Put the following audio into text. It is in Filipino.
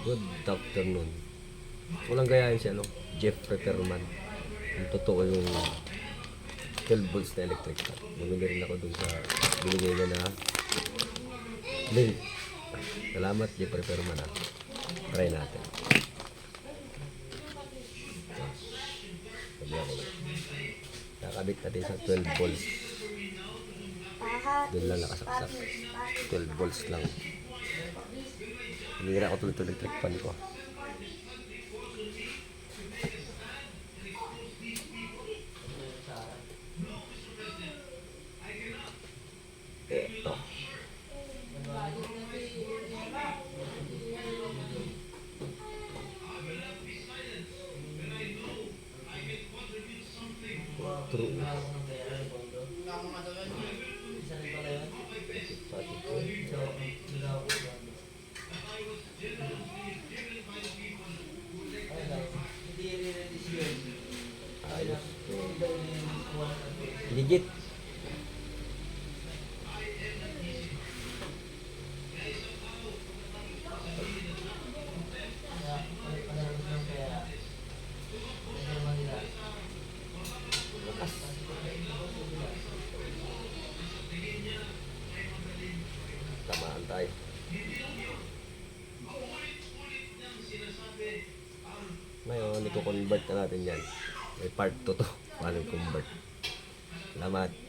Good afternoon. Walang gayahin si Jeff Reperman. Yung totoo yung 12 volts na electric fan. Bumili rin ako dun sa binigay niya na link. Salamat Jeff Reperman ha. Try natin. Sabi ako. Kakabit natin sa 12 volts. Doon lang nakasaksak. 12 volts lang. Hinira ko tuloy electric fan ko. Eto. True. Ayos. Legit. Lakas. Tamaan tayo. Ngayon, i-convert na natin yan. May part 2 to. Paano i-convert. Salamat.